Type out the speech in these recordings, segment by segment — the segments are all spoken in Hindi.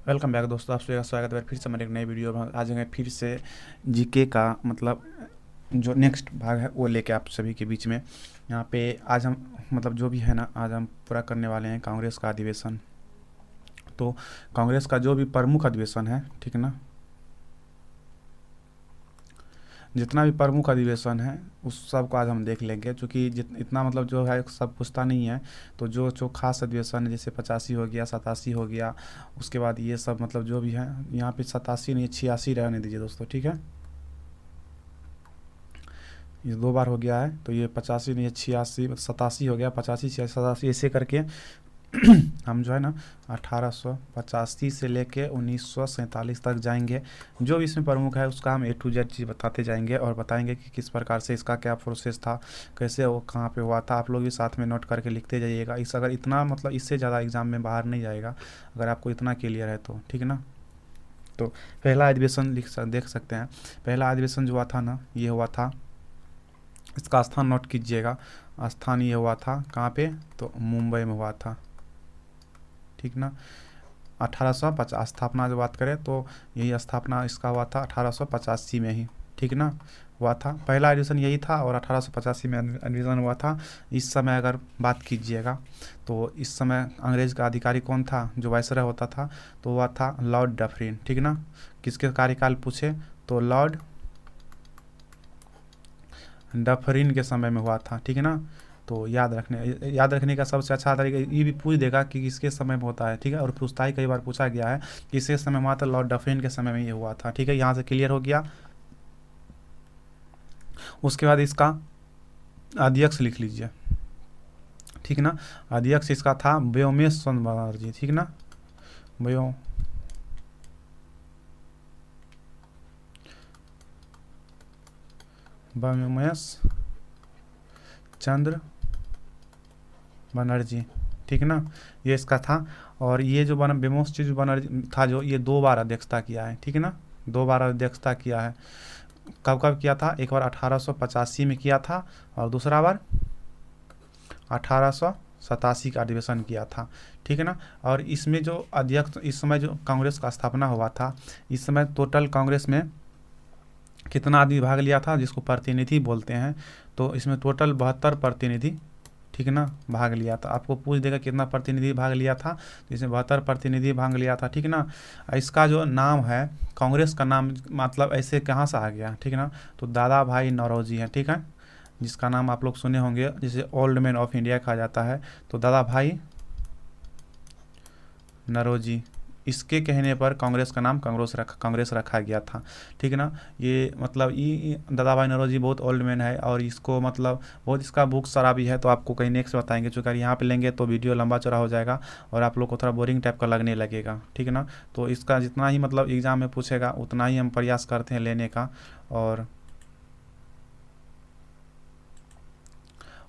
वेलकम बैक दोस्तों, आप सभी का स्वागत है फिर से हमारे एक नई वीडियो में। आज मैं फिर से जीके का मतलब जो नेक्स्ट भाग है वो लेके आप सभी के बीच में यहाँ पे आज हम मतलब जो भी है ना, आज हम पूरा करने वाले हैं कांग्रेस का अधिवेशन। तो कांग्रेस का जो भी प्रमुख अधिवेशन है, ठीक है ना, जितना भी प्रमुख अधिवेशन है उस सब को आज हम देख लेंगे, क्योंकि इतना मतलब जो है सब पूछता नहीं है। तो जो जो खास अधिवेशन है जैसे 85 हो गया, 87 हो गया, उसके बाद ये सब मतलब जो भी है यहाँ पे 87 नहीं 86 रहने दीजिए दोस्तों, ठीक है। ये दो बार हो गया है तो ये 85 नहीं 86 87 हो गया, 85 86 87 ऐसे करके हम जो है ना 1885 से लेके 1947 तक जाएंगे। जो भी इसमें प्रमुख है उसका हम A to Z चीज़ बताते जाएंगे और बताएंगे कि किस प्रकार से इसका क्या प्रोसेस था, कैसे वो कहाँ पे हुआ था। आप लोग भी साथ में नोट करके लिखते जाइएगा। इस अगर इतना मतलब इससे ज़्यादा एग्जाम में बाहर नहीं जाएगा अगर आपको इतना क्लियर है तो, ठीक है ना। तो पहला अधिवेशन देख सकते हैं। पहला अधिवेशन जो हुआ था ना, ये हुआ था, इसका स्थान नोट कीजिएगा। स्थान ये हुआ था कहाँ पे, तो मुंबई में हुआ था, ठीक ना। 1850 स्थापना जो बात करें तो यही स्थापना इसका हुआ था 1885 में ही, ठीक ना, हुआ था। पहला एडिशन यही था और 1885 में एडिशन हुआ था। इस समय अगर बात कीजिएगा तो इस समय अंग्रेज का अधिकारी कौन था जो वायसराय होता था, तो हुआ था लॉर्ड डफरिन, ठीक ना। किसके कार्यकाल पूछे तो लॉर्ड डफरिन के समय में हुआ था, ठीक है ना। तो याद रखने का सबसे अच्छा तरीका ये भी पूछ देगा कि किसके समय में होता है, ठीक है। और पूछता ही कई बार पूछा गया है कि इसके समय में हुआ था, लॉर्ड डफरिन के समय में ये हुआ था, ठीक है। यहाँ से क्लियर हो गया। उसके बाद इसका अध्यक्ष लिख लीजिए, ठीक ना। अध्यक्ष इसका था व्योमेश चंद्र बनर्जी, ठीक ना। व्योमेश चंद्र बनर्जी, ठीक ना, ये इसका था। और ये जो व्योमेश चंद्र बनर्जी था जो ये 2 बार अध्यक्षता किया है, ठीक है ना, 2 बार अध्यक्षता किया है। कब कब किया था, एक बार 1885 में किया था और दूसरा बार 1887 का अधिवेशन किया था, ठीक है ना। और इसमें जो अध्यक्ष इस समय जो कांग्रेस का स्थापना हुआ था, इस समय टोटल कांग्रेस में कितना आदमी भाग लिया था, जिसको प्रतिनिधि बोलते हैं। तो इसमें टोटल 72 प्रतिनिधि, ठीक है ना, भाग लिया था। आपको पूछ देगा कितना प्रतिनिधि भाग लिया था, तो इसमें 72 प्रतिनिधि भाग लिया था, ठीक है ना। इसका जो नाम है, कांग्रेस का नाम मतलब ऐसे कहाँ से आ गया, ठीक है ना, तो दादा भाई नौरोजी है, ठीक है, जिसका नाम आप लोग सुने होंगे, जिसे ओल्ड मैन ऑफ इंडिया कहा जाता है। तो दादा भाई नौरोजी, इसके कहने पर कांग्रेस का नाम कांग्रेस रखा गया था, ठीक है ना। ये मतलब ये दादा भाई नौरोजी बहुत ओल्ड मैन है और इसको मतलब बहुत इसका बुक सारा भी है, तो आपको कहीं नेक्स्ट बताएंगे। चूँकि यहाँ पे लेंगे तो वीडियो लंबा चौड़ा हो जाएगा और आप लोग को थोड़ा बोरिंग टाइप का लगने लगेगा, ठीक है ना। तो इसका जितना ही मतलब एग्ज़ाम में पूछेगा उतना ही हम प्रयास करते हैं लेने का, और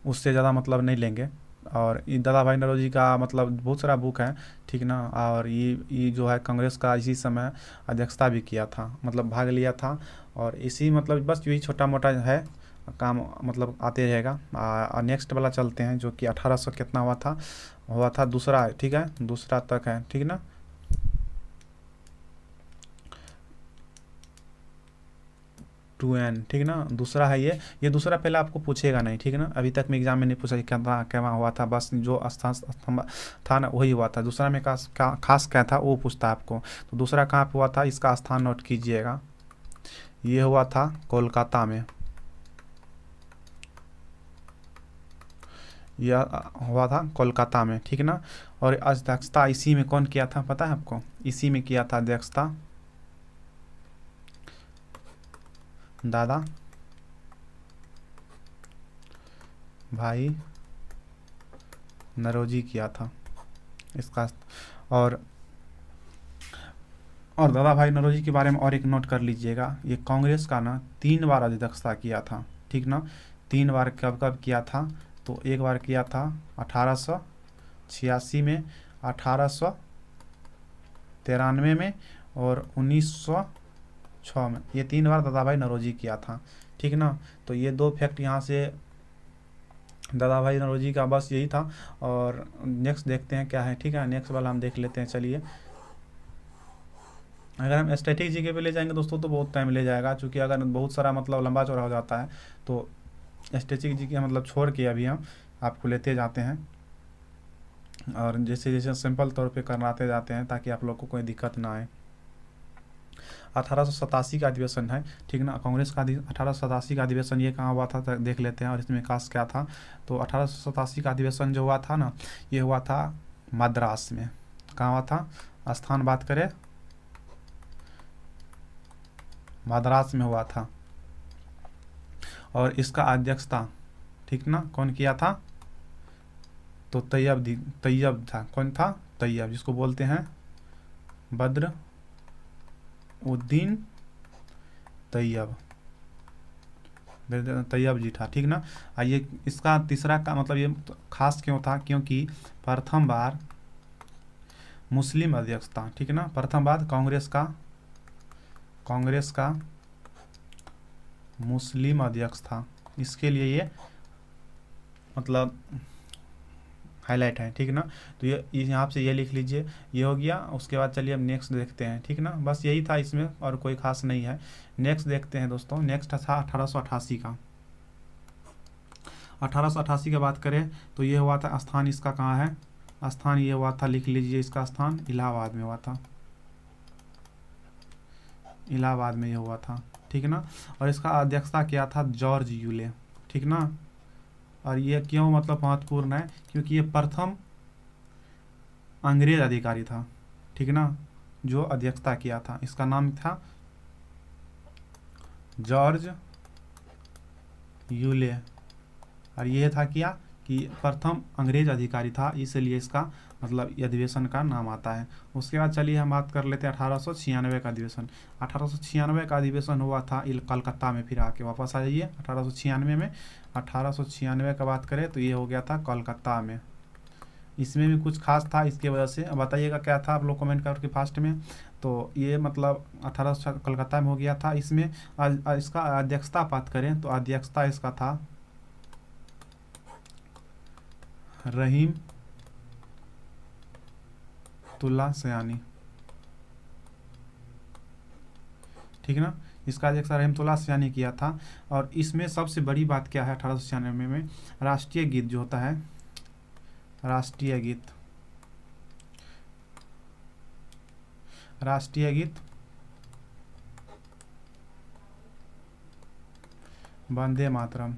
उससे ज़्यादा मतलब नहीं लेंगे। और ये दादा भाई नौरोजी का मतलब बहुत सारा बुक है, ठीक ना। और ये जो है कांग्रेस का इसी समय अध्यक्षता भी किया था, मतलब भाग लिया था। और इसी मतलब बस यही छोटा मोटा है काम, मतलब आते रहेगा। और नेक्स्ट वाला चलते हैं जो कि 1800 कितना हुआ था दूसरा है, ठीक है, दूसरा तक है, ठीक ना। 2N, ठीक है ना, दूसरा है ये दूसरा पहले आपको पूछेगा नहीं, ठीक है ना। अभी तक में एग्जाम में नहीं पूछा क्या था, क्या हुआ था, बस जो स्थान था ना वही हुआ था। दूसरा में खास क्या था वो पूछता है आपको। तो दूसरा कहाँ पे हुआ था, इसका स्थान नोट कीजिएगा। ये हुआ था कोलकाता में, यह हुआ था कोलकाता में, ठीक है ना। और अध्यक्षता इसी में कौन किया था पता है आपको, इसी में किया था अध्यक्षता दादा भाई नौरोजी किया था इसका। और दादा भाई नौरोजी के बारे में और एक नोट कर लीजिएगा, ये कांग्रेस का ना 3 बार अध्यक्षता किया था, ठीक ना। 3 बार कब कब किया था, तो एक बार किया था 1886 में, 1893 में और 1906 में। ये 3 बार दादा भाई नौरोजी किया था, ठीक ना। तो ये 2 फैक्ट यहाँ से दादा भाई नौरोजी का बस यही था। और नेक्स्ट देखते हैं क्या है, ठीक है, नेक्स्ट वाला हम देख लेते हैं, चलिए। अगर हम स्टैटिक जीके पे ले जाएंगे दोस्तों तो बहुत टाइम ले जाएगा, क्योंकि अगर बहुत सारा मतलब लंबा चौड़ा हो जाता है तो स्टैटिक जीके मतलब छोड़ के अभी हम आपको लेते जाते हैं, और जैसे जैसे सिंपल तौर पे करवाते जाते हैं ताकि आप लोग को कोई दिक्कत ना आए। 1887 का अधिवेशन है, ठीक ना। कांग्रेस का 1887 का अधिवेशन ये कहाँ हुआ था देख लेते हैं, और इसमें विकास क्या था। तो 1887 का अधिवेशन जो हुआ था ना, ये हुआ था मद्रास में। कहाँ हुआ था, स्थान बात करें मद्रास में हुआ था, और इसका अध्यक्षता, ठीक ना, कौन किया था, तो तैयब था। कौन था, तैयब, जिसको बोलते हैं बद्र उद्दीन तैयब, तैयब जी था, ठीक ना। ये इसका तीसरा का मतलब ये खास क्यों था, क्योंकि प्रथम बार मुस्लिम अध्यक्ष था, ठीक ना। प्रथम बार कांग्रेस का मुस्लिम अध्यक्ष था, इसके लिए ये मतलब हाईलाइट है, ठीक ना। तो ये यहाँ से ये लिख लीजिए, ये हो गया। उसके बाद चलिए हम नेक्स्ट देखते हैं, ठीक ना। बस यही था इसमें, और कोई खास नहीं है। नेक्स्ट देखते हैं दोस्तों, नेक्स्ट था 1888 का। 1888 की बात करें तो ये हुआ था, स्थान इसका कहाँ है, स्थान ये हुआ था, लिख लीजिए इसका स्थान इलाहाबाद में हुआ था, इलाहाबाद में ये हुआ था, ठीक ना। और इसका अध्यक्षता किया था जॉर्ज यूले, ठीक ना। और ये क्यों मतलब महत्वपूर्ण है, क्योंकि ये प्रथम अंग्रेज अधिकारी था, ठीक ना, जो अध्यक्षता किया था। इसका नाम था जॉर्ज यूले, और ये था क्या कि प्रथम अंग्रेज अधिकारी था, इसलिए इसका मतलब अधिवेशन का नाम आता है। उसके बाद चलिए हम बात कर लेते हैं 1896 का अधिवेशन। 1896 का अधिवेशन हुआ था कलकत्ता में, फिर आके वापस आ जाइए 1896 में। 1896 का बात करें तो ये हो गया था कलकत्ता में। इसमें भी कुछ खास था, इसके वजह से बताइएगा क्या था, आप लोग कमेंट करके फास्ट में। तो ये मतलब 1800 कलकत्ता में हो गया था। इसमें इसका अध्यक्षता बात करें तो अध्यक्षता इसका था रहीम तुल्ला सयानी, ठीक ना। इसका अध्यक्ष रहमतुल्लाह सयानी किया था। और इसमें सबसे बड़ी बात क्या है, 1896 में राष्ट्रीय गीत जो होता है, राष्ट्रीय गीत वंदे मातरम,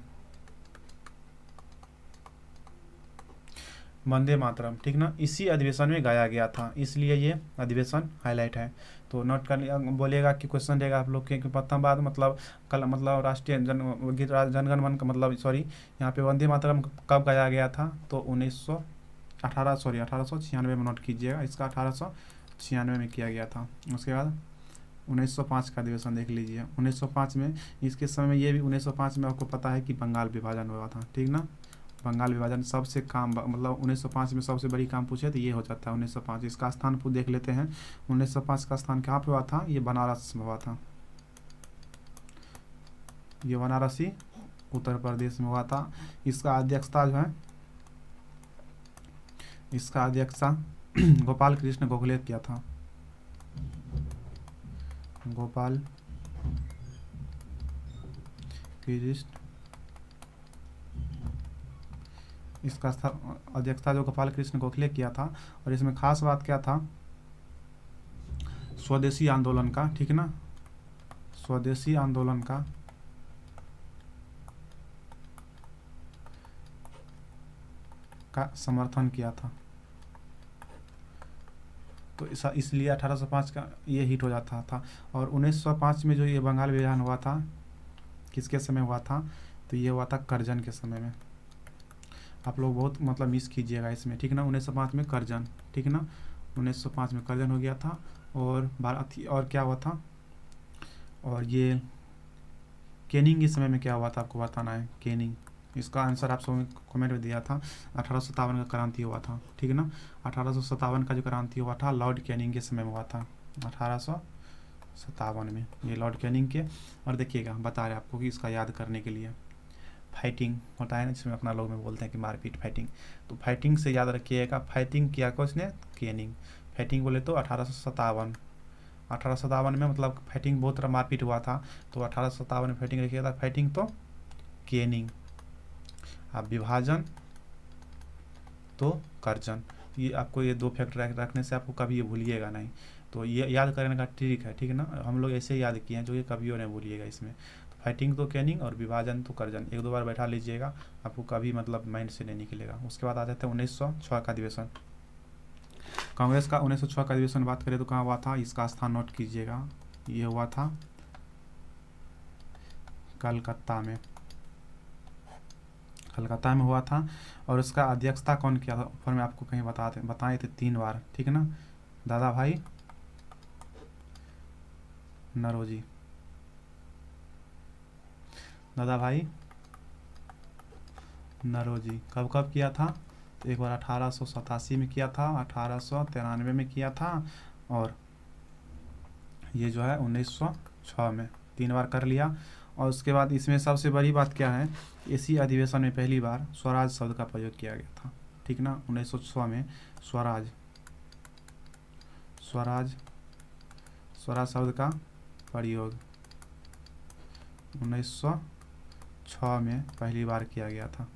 वंदे मातरम, ठीक ना, इसी अधिवेशन में गाया गया था, इसलिए ये अधिवेशन हाईलाइट है। तो नोट कर बोलिएगा कि क्वेश्चन रहेगा आप लोग के कि प्रथम बार मतलब कल मतलब राष्ट्रीय गीत जनगण मन का मतलब सॉरी यहाँ पे वंदे मातरम कब गाया गया था, तो 1896 में नोट कीजिएगा, इसका 1896 में किया गया था। उसके बाद 1905 का अधिवेशन देख लीजिए। 1905 में इसके समय में ये भी 1905 में आपको पता है कि बंगाल विभाजन हुआ था, ठीक ना। बंगाल विभाजन सबसे काम मतलब 1905 में सबसे बड़ी काम पूछे तो ये हो जाता है 1905। इसका स्थान को देख लेते हैं। 1905 का स्थान कहाँ पे हुआ था, ये बनारस में हुआ था, ये बनारसी उत्तर प्रदेश में हुआ था। इसका अध्यक्षता जो है, इसका अध्यक्षता गोपाल कृष्ण गोखले किया था, गोपाल कृष्ण, इसका अध्यक्षता जो गोपाल कृष्ण गोखले किया था। और इसमें खास बात क्या था, स्वदेशी आंदोलन का, ठीक ना, स्वदेशी आंदोलन का समर्थन किया था। तो इसलिए 1805 का ये हिट हो जाता था। और 1905 में जो ये बंगाल विभाजन हुआ था, किसके समय हुआ था, तो ये हुआ था करजन के समय में। आप लोग बहुत मतलब मिस कीजिएगा इसमें, ठीक ना। 1905 में करजन, ठीक ना, 1905 में करजन हो गया था। और और क्या हुआ था, और ये कैनिंग के समय में क्या हुआ था आपको बताना है, कैनिंग। इसका आंसर आप सब कमेंट में दिया था। 1857 का क्रांति हुआ था, ठीक ना। 1857 का जो क्रांति हुआ था लॉर्ड कैनिंग के समय में हुआ था, 1857 में, ये लॉर्ड कैनिंग के। और देखिएगा बता रहे आपको कि इसका याद करने के लिए फाइटिंग होता है ना, जिसमें अपना लोग में बोलते हैं कि मारपीट फाइटिंग, तो फाइटिंग से याद रखिएगा। फाइटिंग किया को उसने कैनिंग, फाइटिंग बोले तो 1857 1857 में मतलब फाइटिंग बहुत मारपीट हुआ था, तो 1857 में फाइटिंग रखिएगा था, फाइटिंग तो केनिंग, अब विभाजन तो कर्जन। ये आपको ये 2 फैक्ट रखने से आपको कभी ये भूलिएगा नहीं, तो ये याद करने का ट्रिक है, ठीक है ना। हम लोग ऐसे याद किए हैं जो कि कभी नहीं भूलिएगा इसमें। तो फाइटिंग तो केनिंग और विभाजन तो कर्जन 1-2 बार बैठा लीजिएगा, आपको कभी मतलब माइंड से नहीं निकलेगा। उसके बाद आ जाते हैं 1906 का अधिवेशन। कांग्रेस का 1906 का अधिवेशन बात करें तो कहाँ हुआ था, इसका स्थान नोट कीजिएगा, ये हुआ था कलकत्ता में, कलकत्ता में हुआ था। और उसका अध्यक्षता कौन किया था, ऊपर में आपको कहीं बताए थे 3 बार, ठीक है ना। दादा भाई नौरोजी, दादा भाई नौरोजी कब कब किया था, तो एक बार 1887 में किया था, 1893 में किया था, और ये जो है 1906 में 3 बार कर लिया। और उसके बाद इसमें सबसे बड़ी बात क्या है, इसी अधिवेशन में पहली बार स्वराज शब्द का प्रयोग किया गया था, ठीक ना। 1906 में स्वराज स्वराज स्वराज शब्द का प्रयोग 1906 में पहली बार किया गया था,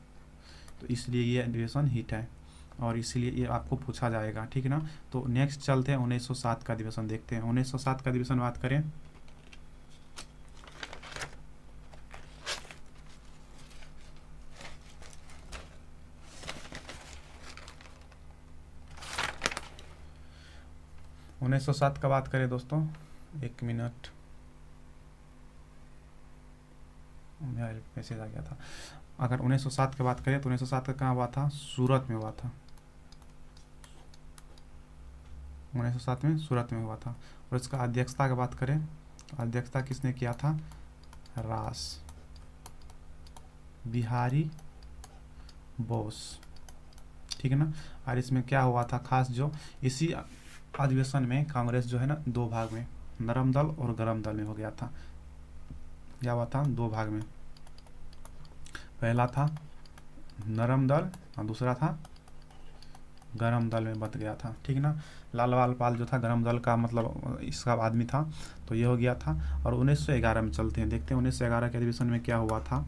तो इसलिए ये अधिवेशन हिट है और इसीलिए ये आपको पूछा जाएगा, ठीक है ना। तो नेक्स्ट चलते हैं 1907 का अधिवेशन देखते हैं। 1907 का अधिवेशन बात करें, उन्नीस सौ सात का बात करें दोस्तों, 1 मिनट, मैसेज आ गया था। अगर 1907 की बात करें तो 1907 का कहाँ हुआ था, सूरत में हुआ था, 1907 में सूरत में हुआ था। और इसका अध्यक्षता की बात करें, अध्यक्षता किसने किया था, रास बिहारी बोस, ठीक है ना। और इसमें क्या हुआ था खास, जो इसी अधिवेशन में कांग्रेस जो है ना 2 भाग में, नरम दल और गरम दल में हो गया था। क्या हुआ था, 2 भाग में, पहला था नरम दल और दूसरा था गरम दल में बट गया था, ठीक ना। लालवाल पाल जो था गरम दल का मतलब इसका आदमी था, तो ये हो गया था। और 1911 में चलते हैं, देखते हैं 1911 के अधिवेशन में क्या हुआ था।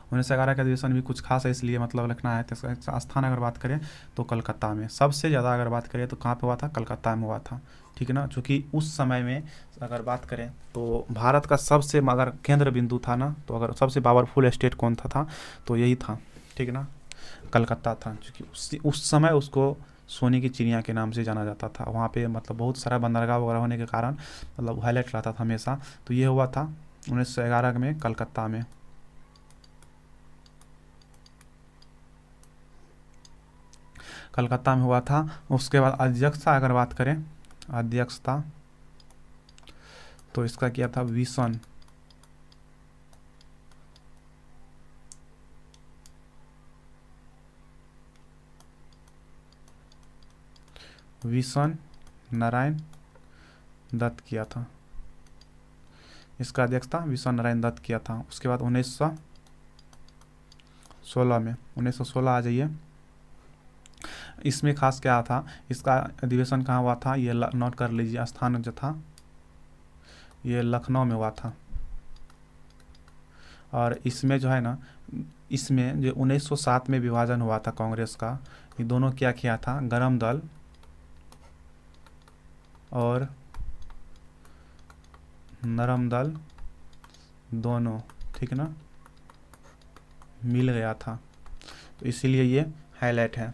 1911 के अधिवेशन भी कुछ खास है, इसलिए मतलब लिखना है। तो इसका स्थान अगर बात करें तो कलकत्ता में, सबसे ज़्यादा अगर बात करें तो कहाँ पे हुआ था, कलकत्ता में हुआ था, ठीक है ना। चूँकि उस समय में अगर बात करें तो भारत का सबसे अगर केंद्र बिंदु था ना, तो अगर सबसे पावरफुल स्टेट कौन था तो यही था, ठीक है ना, कलकत्ता था। क्योंकि उस समय उसको सोने की चिड़िया के नाम से जाना जाता था। वहाँ पे मतलब बहुत सारा बंदरगाह वगैरह होने के कारण मतलब हाईलाइट रहता था हमेशा। तो ये हुआ था 1911 में कलकत्ता में। कलकत्ता में हुआ था। उसके बाद अध्यक्षता अगर बात करें, अध्यक्षता तो इसका किया था विशन नारायण दत्त किया था। इसका अध्यक्षता विशन नारायण दत्त किया था। उसके बाद 1916 में, 1916 आ जाइए, इसमें खास क्या था, इसका अधिवेशन कहाँ हुआ था, ये नोट कर लीजिए, स्थान जो था ये लखनऊ में हुआ था। और इसमें जो है ना, इसमें जो 1907 में विभाजन हुआ था कांग्रेस का, ये दोनों क्या किया था, गरम दल और नरम दल दोनों, ठीक है ना, मिल गया था, तो इसीलिए ये हाईलाइट है।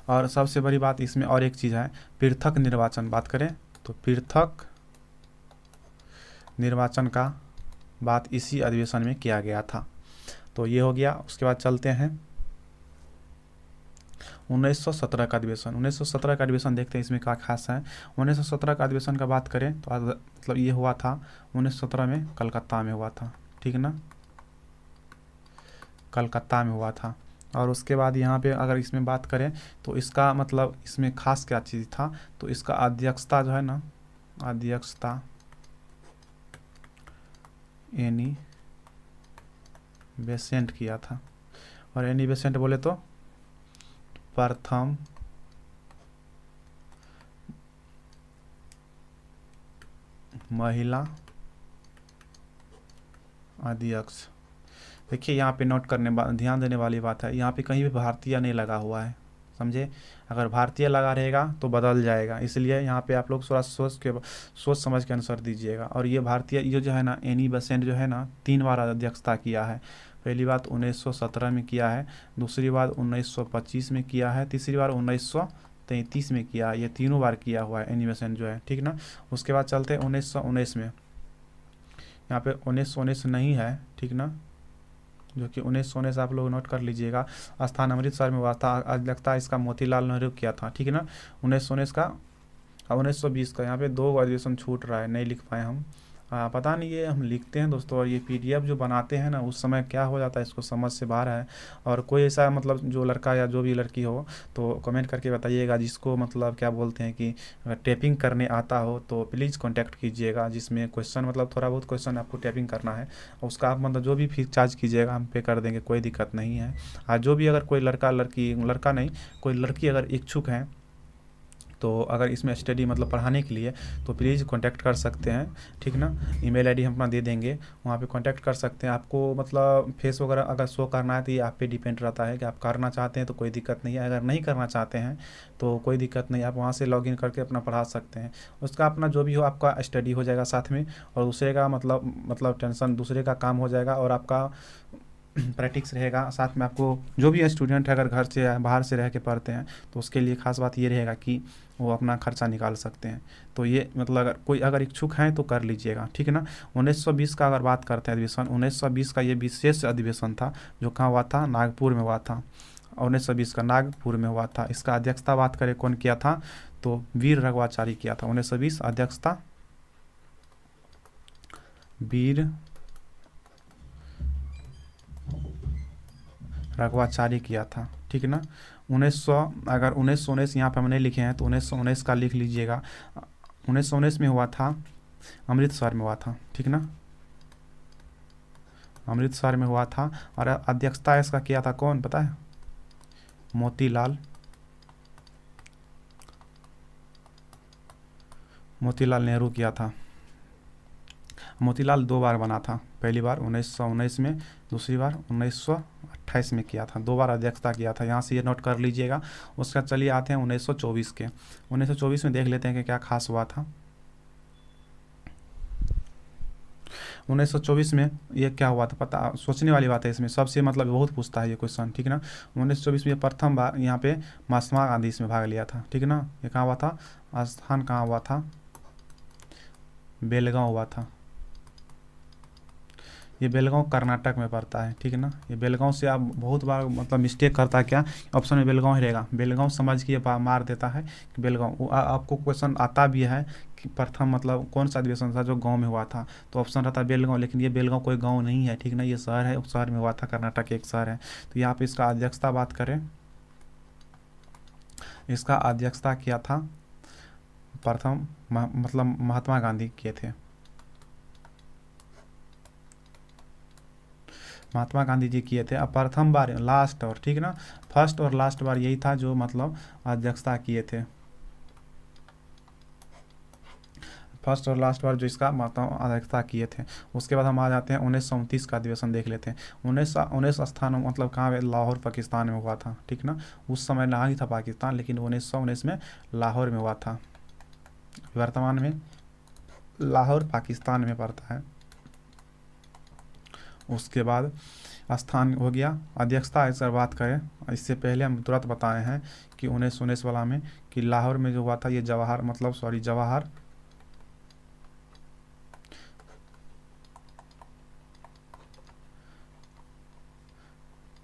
और सबसे बड़ी बात इसमें और एक चीज़ है, पृथक निर्वाचन बात करें तो पृथक निर्वाचन का बात इसी अधिवेशन में किया गया था। तो ये हो गया। उसके बाद चलते हैं 1917 का अधिवेशन। 1917 का अधिवेशन देखते हैं इसमें क्या खास है। 1917 का अधिवेशन का बात करें तो मतलब ये हुआ था 1917 में कलकत्ता में हुआ था, ठीक है ना, कलकत्ता में हुआ था। और उसके बाद यहाँ पे अगर इसमें बात करें तो इसका मतलब इसमें खास क्या चीज़ था, तो इसका अध्यक्षता जो है ना, अध्यक्षता एनी बेसेंट किया था। और एनी बेसेंट बोले तो प्रथम महिला अध्यक्ष। देखिए यहाँ पे नोट करने ध्यान देने वाली बात है, यहाँ पे कहीं भी भारतीय नहीं लगा हुआ है, समझे। अगर भारतीय लगा रहेगा तो बदल जाएगा, इसलिए यहाँ पे आप लोग थोड़ा सोच समझ के आंसर दीजिएगा। और ये भारतीय ये जो है ना, एनी बेसेंट जो है ना 3 बार अध्यक्षता किया है। पहली बात 1917 में किया है, दूसरी बार 1925 में किया है, तीसरी बार 1933 में किया है। ये तीनों बार किया हुआ है एनी बेसेंट जो है, ठीक ना। उसके बाद चलते हैं 1919 में, यहाँ पे 1919 नहीं है, ठीक ना, जो कि 1919 आप लोग नोट कर लीजिएगा। स्थान अमृतसर में हुआ था, अध्यक्षता इसका मोतीलाल नेहरू किया था, ठीक है ना। 1919 का और 1920 का, यहाँ पे 2 ग्रेजुएशन छूट रहा है, नहीं लिख पाए हम। पता नहीं, ये हम लिखते हैं दोस्तों, और ये पीडीएफ जो बनाते हैं ना उस समय क्या हो जाता है इसको समझ से बाहर है। और कोई ऐसा मतलब जो लड़का या जो भी लड़की हो तो कमेंट करके बताइएगा, जिसको मतलब क्या बोलते हैं कि टैपिंग करने आता हो तो प्लीज़ कांटेक्ट कीजिएगा, जिसमें क्वेश्चन मतलब थोड़ा बहुत क्वेश्चन आपको टैपिंग करना है, उसका आप मतलब जो भी फीस चार्ज कीजिएगा हम पे कर देंगे, कोई दिक्कत नहीं है। जो भी अगर कोई लड़का नहीं कोई लड़की अगर इच्छुक है तो अगर इसमें स्टडी मतलब पढ़ाने के लिए तो प्लीज़ कांटेक्ट कर सकते हैं, ठीक ना। ईमेल आईडी हम अपना दे देंगे, वहाँ पे कांटेक्ट कर सकते हैं। आपको मतलब फेस वगैरह अगर शो करना है तो ये आप पे डिपेंड रहता है कि आप करना चाहते हैं तो कोई दिक्कत नहीं है, अगर नहीं करना चाहते हैं तो कोई दिक्कत नहीं, आप वहाँ से लॉगिन करके अपना पढ़ा सकते हैं। उसका अपना जो भी हो आपका स्टडी हो जाएगा साथ में, और दूसरे का मतलब टेंशन दूसरे का काम हो जाएगा, और आपका प्रैक्टिस रहेगा साथ में। आपको जो भी स्टूडेंट है अगर घर से या बाहर से रह के पढ़ते हैं तो उसके लिए खास बात ये रहेगा कि वो अपना खर्चा निकाल सकते हैं। तो ये मतलब अगर कोई अगर इच्छुक हैं तो कर लीजिएगा, ठीक है ना। 1920 का अगर बात करते हैं अधिवेशन, 1920 का ये विशेष अधिवेशन था जो कहाँ हुआ था, नागपुर में हुआ था। 1920 का नागपुर में हुआ था। इसका अध्यक्षता बात करें कौन किया था, तो वीर रघुवाचारी किया था। 1920 अध्यक्षता वीर रघुवाचारी किया था, ठीक है ना। 1900 अगर 1919 यहाँ पे हम नहीं लिखे हैं तो 1919 का लिख लीजिएगा। 1919 में हुआ था, अमृतसर में हुआ था, ठीक ना, अमृतसर में हुआ था। और अध्यक्षता इसका किया था कौन पता है, मोतीलाल नेहरू किया था। मोतीलाल 2 बार बना था, पहली बार 1919 में, दूसरी बार 1928 में किया था, 2 बार अध्यक्षता किया था। यहाँ से ये नोट कर लीजिएगा। उसका चलिए आते हैं 1924 के। 1924 में देख लेते हैं कि क्या खास हुआ था। 1924 में ये क्या हुआ था पता, सोचने वाली बात है इसमें, सबसे मतलब बहुत पूछता है ये क्वेश्चन, ठीक है ना। 1924 में प्रथम बार यहाँ पे महात्मा गांधी इसमें भाग लिया था, ठीक है ना। ये कहाँ हुआ था, स्थान कहाँ हुआ था, बेलगांव हुआ था। ये बेलगांव कर्नाटक में पड़ता है, ठीक है ना। ये बेलगांव से आप बहुत बार मतलब मिस्टेक करता है, क्या ऑप्शन में बेलगांव ही रहेगा, बेलगांव समझ के मार देता है कि बेलगांव। आपको क्वेश्चन आता भी है कि प्रथम मतलब कौन सा अधिवेशन था जो गांव में हुआ था, तो ऑप्शन रहता है बेलगांव, लेकिन ये बेलगांव कोई गांव नहीं है, ठीक ना, ये शहर है, उस शहर में हुआ था, कर्नाटक एक शहर है। तो यहाँ पे इसका अध्यक्षता बात करें, इसका अध्यक्षता किया था प्रथम मतलब महात्मा गांधी किए थे, महात्मा गांधी जी किए थे। अब प्रथम बार लास्ट और, ठीक ना, फर्स्ट और लास्ट बार यही था जो मतलब अध्यक्षता किए थे, फर्स्ट और लास्ट बार जो इसका मतलब अध्यक्षता किए थे। उसके बाद हम आ जाते हैं 1929 का अधिवेशन देख लेते हैं। 19 स्थान मतलब कहाँ, लाहौर पाकिस्तान में हुआ था, ठीक ना। उस समय ना ही था पाकिस्तान, लेकिन 1919 में लाहौर में हुआ था। वर्तमान में लाहौर पाकिस्तान में पड़ता है। उसके बाद स्थान हो गया, अध्यक्षता अगर बात करें, इससे पहले हम तुरंत बताए हैं कि 1919 वाला में कि लाहौर में जो हुआ था ये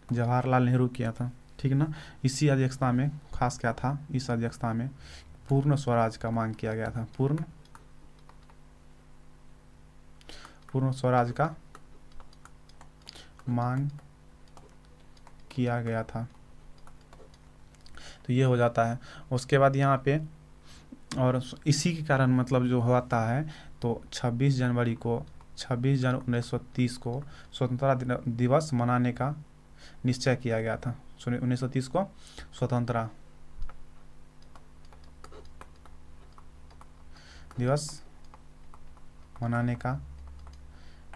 जवाहरलाल नेहरू किया था, ठीक ना। इसी अध्यक्षता में खास क्या था, इस अध्यक्षता में पूर्ण स्वराज का मांग किया गया था, पूर्ण स्वराज का मांग किया गया था। तो ये हो जाता है। उसके बाद यहाँ पे और इसी के कारण मतलब जो होता है, तो 26 जनवरी 1930 को स्वतंत्रता दिवस मनाने का निश्चय किया गया था। 1930 को स्वतंत्रता दिवस बनाने का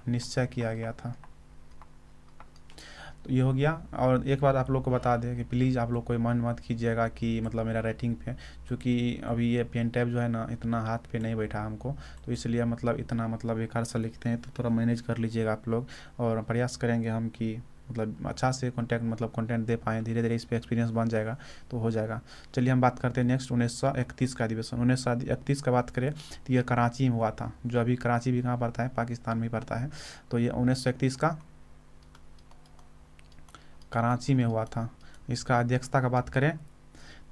निश्चय किया गया था। तो ये हो गया। और एक बात आप लोग को बता दें कि प्लीज़ आप लोग कोई मन मत कीजिएगा कि मतलब मेरा राइटिंग पे, क्योंकि अभी ये पेन टैब जो है ना इतना हाथ पे नहीं बैठा हमको, तो इसलिए मतलब इतना मतलब बेकार सा लिखते हैं, तो थोड़ा मैनेज कर लीजिएगा आप लोग। और प्रयास करेंगे हम कि मतलब अच्छा से कंटेंट दे पाएँ, धीरे धीरे इस पर एक्सपीरियंस बन जाएगा तो हो जाएगा। चलिए हम बात करते हैं नेक्स्ट 1931 का अधिवेशन। 1931 का बात करें तो ये कराची में हुआ था, जो अभी कराची भी कहाँ पड़ता है, पाकिस्तान में ही पड़ता है। तो ये 1931 का कराची में हुआ था। इसका अध्यक्षता का बात करें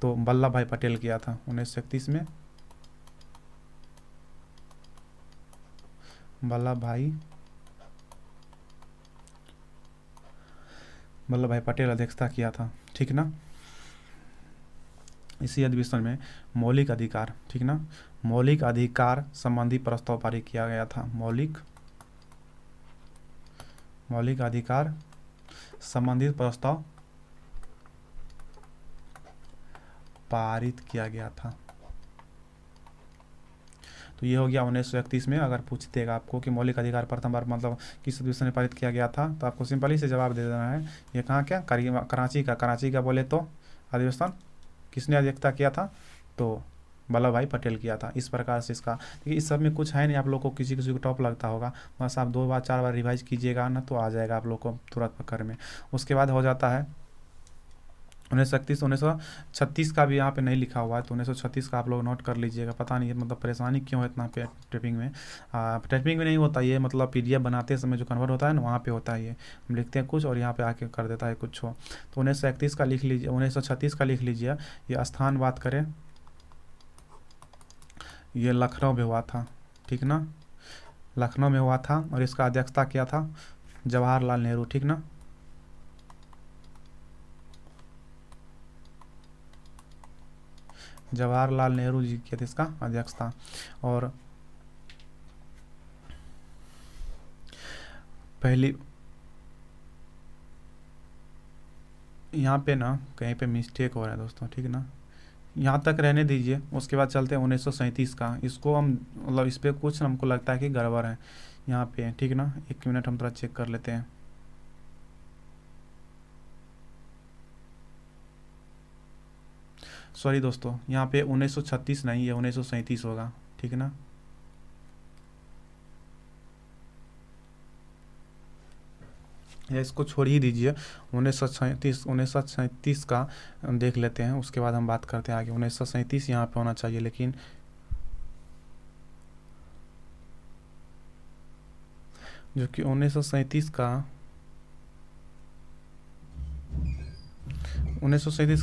तो वल्लभ भाई पटेल किया था 1931 में। वल्लभ भाई पटेल अध्यक्षता किया था, ठीक ना। इसी अधिवेशन में मौलिक अधिकार, ठीक ना, मौलिक अधिकार संबंधी प्रस्ताव पारित किया गया था। मौलिक अधिकार संबंधित प्रस्ताव पारित किया गया था। तो ये हो गया 1931 में। अगर पूछ देगा आपको कि मौलिक अधिकार प्रथम बार मतलब किस अधिवेशन में पारित किया गया था, तो आपको सिंपल ही से जवाब दे देना है। ये कहाँ क्या, कराची का बोले तो अधिवेशन किसने अध्यक्षता किया था, तो वल्लभ भाई पटेल किया था। इस प्रकार से इसका, देखिए इस सब में कुछ है नहीं, आप लोग को किसी किसी को टॉप लगता होगा, बस आप 2 बार 4 बार रिवाइज कीजिएगा ना तो आ जाएगा आप लोग को तुरंत पकड़ में। उसके बाद हो जाता है 1936 का भी यहाँ पे नहीं लिखा हुआ है, तो 1936 का आप लोग नोट कर लीजिएगा। पता नहीं मतलब परेशानी क्यों है इतना पे टाइपिंग में। टाइपिंग में नहीं होता ये, मतलब PDF बनाते समय जो कन्वर्ट होता है ना वहाँ पे होता है। ये हम लिखते हैं कुछ और यहाँ पे आके कर देता है कुछ हो। तो 1931 का लिख लीजिए, 1936 का लिख लीजिए। ये स्थान बात करें, ये लखनऊ में हुआ था, ठीक ना, लखनऊ में हुआ था। और इसका अध्यक्षता किया था जवाहरलाल नेहरू, ठीक ना। जवाहरलाल नेहरू जी किए थे इसका अध्यक्षता। और पहली यहाँ पे ना कहीं पे मिस्टेक हो रहा है दोस्तों, ठीक ना, यहाँ तक रहने दीजिए। उसके बाद चलते हैं 1937 का। इसको हम मतलब इस पर कुछ हमको लगता है कि गड़बड़ है यहाँ पे, ठीक ना। 1 मिनट हम थोड़ा चेक कर लेते हैं। सॉरी दोस्तों, यहाँ पे 1936 नहीं है, 1937 होगा, ठीक ना। या इसको छोड़ ही दीजिए। 1937 का देख लेते हैं, उसके बाद हम बात करते हैं आगे। 1937 यहाँ पे होना चाहिए, लेकिन जो कि 1937 का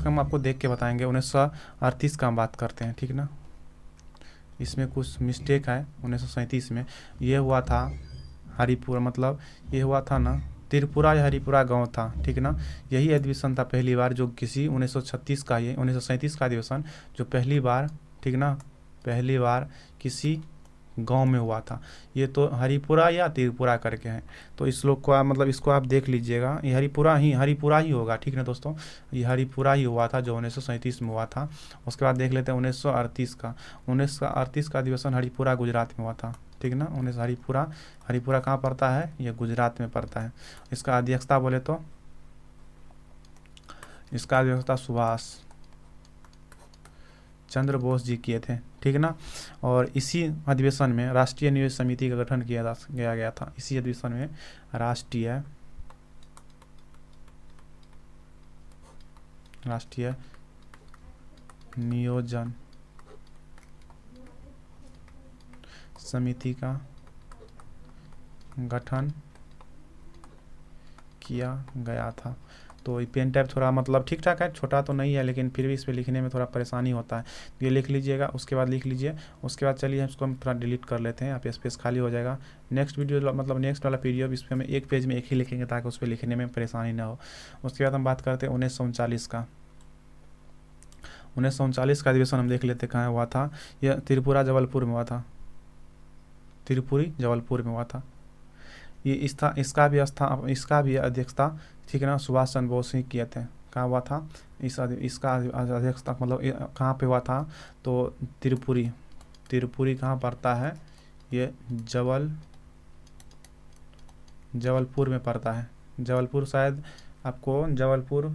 हम आपको देख के बताएंगे। 1938 का हम बात करते हैं, ठीक ना। इसमें कुछ मिस्टेक है। 1937 में ये हुआ था हरिपुरा, मतलब ये हुआ था ना त्रिपुरा या हरिपुरा गांव था, ठीक ना। यही अधिवेशन था पहली बार जो किसी 1936 का, ये 1937 का अधिवेशन जो पहली बार, ठीक ना, पहली बार किसी गांव में हुआ था। ये तो हरिपुरा या त्रिपुरा करके हैं, तो इस लोग को मतलब इसको आप देख लीजिएगा, ये हरिपुरा ही होगा, ठीक ना दोस्तों। ये हरिपुरा ही हुआ था जो 1937 में हुआ था। उसके बाद देख लेते हैं 1938 का। 1938 का अधिवेशन हरिपुरा गुजरात में हुआ था, ठीक ना। हरिपुरा कहाँ पड़ता है, ये गुजरात में पड़ता है। इसका अध्यक्षता बोले तो इसका अध्यक्षता सुभाष चंद्र बोस जी किए थे, ठीक ना। और इसी अधिवेशन में राष्ट्रीय नियोजन समिति का गठन किया गया था। इसी अधिवेशन में राष्ट्रीय नियोजन समिति का गठन किया गया था। तो ये पेन टाइप थोड़ा मतलब ठीक ठाक है, छोटा तो नहीं है, लेकिन फिर भी इस पर लिखने में थोड़ा परेशानी होता है। तो ये लिख लीजिएगा, उसके बाद लिख लीजिए। उसके बाद चलिए इसको हम थोड़ा डिलीट कर लेते हैं, यहाँ पे स्पेस खाली हो जाएगा। नेक्स्ट वीडियो मतलब नेक्स्ट वाला PDF इस पर हम एक पेज में एक ही लिखेंगे ताकि उस पर लिखने में परेशानी ना हो। उसके बाद हम बात करते हैं 1939 का। 1939 का अधिवेशन हम देख लेते कहाँ हुआ था। यह त्रिपुरा जबलपुर में हुआ था, जबलपुर में हुआ था। ये इसका भी अध्यक्षता, ठीक है ना, सुभाष चंद्र बोस ही किए थे। कहाँ हुआ था इसका अध्यक्षता, मतलब कहाँ पे हुआ था, तो त्रिपुरी कहाँ पड़ता है, ये जबलपुर में पड़ता है। जबलपुर शायद आपको जबलपुर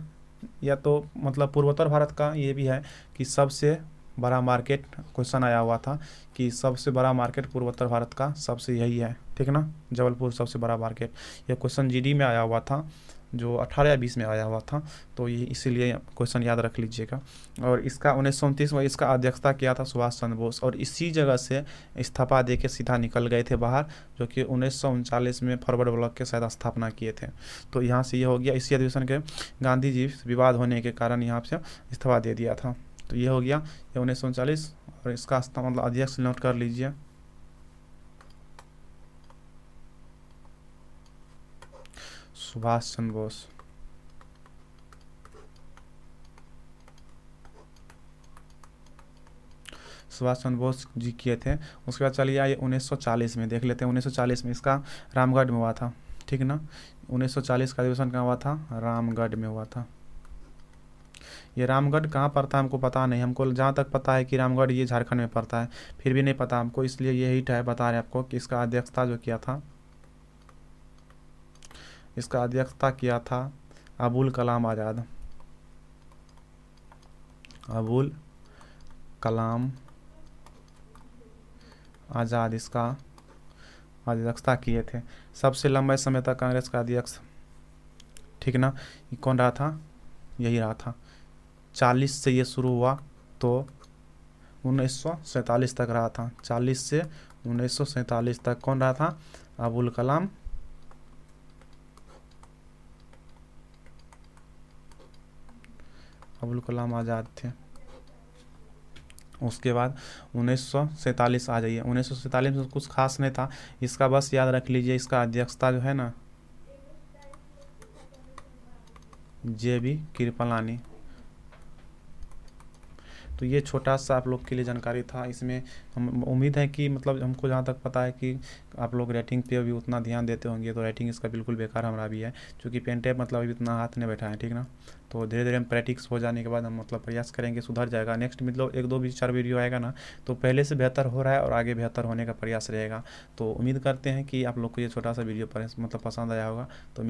या तो मतलब पूर्वोत्तर भारत का ये भी है कि सबसे बड़ा मार्केट क्वेश्चन आया हुआ था कि सबसे बड़ा मार्केट पूर्वोत्तर भारत का सबसे यही है, ठीक है ना, जबलपुर सबसे बड़ा मार्केट। ये क्वेश्चन जीडी में आया हुआ था जो 18 या 20 में आया हुआ था, तो ये इसीलिए क्वेश्चन याद रख लीजिएगा। और इसका 1929 में इसका अध्यक्षता किया था सुभाष चंद्र बोस, और इसी जगह से इस्तीफा दे के सीधा निकल गए थे बाहर, जो कि 1939 में फॉरवर्ड ब्लॉक के शायद स्थापना किए थे। तो यहाँ से ये हो गया, इसी अधिवेशन के गांधी जी विवाद होने के कारण यहाँ से इस्तीफा दे दिया था। तो ये हो गया ये 1939, और इसका मतलब अध्यक्ष नोट कर लीजिए, सुभाष चंद्र बोस। सुभाष चंद्र बोस जी किए थे। उसके बाद चलिए आइए 1940 में देख लेते हैं। 1940 में इसका रामगढ़ में हुआ था, ठीक ना। 1940 का अधिवेशन कहाँ हुआ था? रामगढ़ में हुआ था। ये रामगढ़ कहाँ पड़ता है हमको पता नहीं, हमको जहाँ तक पता है कि रामगढ़ ये झारखंड में पड़ता है, फिर भी नहीं पता हमको, इसलिए यही है बता रहे आपको कि इसका अध्यक्षता जो किया था, इसका अध्यक्षता किया था अबुल कलाम आज़ाद। अबुल कलाम आज़ाद इसका अध्यक्षता किए थे। सबसे लंबे समय तक कांग्रेस का अध्यक्ष, ठीक ना, ये कौन रहा था? यही रहा था। 40 से ये शुरू हुआ तो 1947 तक रहा था। 40 से 1947 तक कौन रहा था? अबुल कलाम आज़ाद थे। उसके बाद 1947 आ जाइए। 1947 में कुछ खास नहीं था, इसका बस याद रख लीजिए, इसका अध्यक्षता जो है ना JB कृपलानी। तो ये छोटा सा आप लोग के लिए जानकारी था। इसमें हम उम्मीद है कि मतलब हमको जहाँ तक पता है कि आप लोग रेटिंग पे भी उतना ध्यान देते होंगे, तो रेटिंग इसका बिल्कुल बेकार हमारा भी है, क्योंकि पेन टेप मतलब अभी इतना हाथ नहीं बैठा है, ठीक ना। तो धीरे धीरे हम प्रैक्टिस हो जाने के बाद हम मतलब प्रयास करेंगे, सुधर जाएगा। नेक्स्ट मतलब 1-2-4 वीडियो आएगा ना, तो पहले से बेहतर हो रहा है और आगे बेहतर होने का प्रयास रहेगा। तो उम्मीद करते हैं कि आप लोग को ये छोटा सा वीडियो मतलब पसंद आया होगा। तो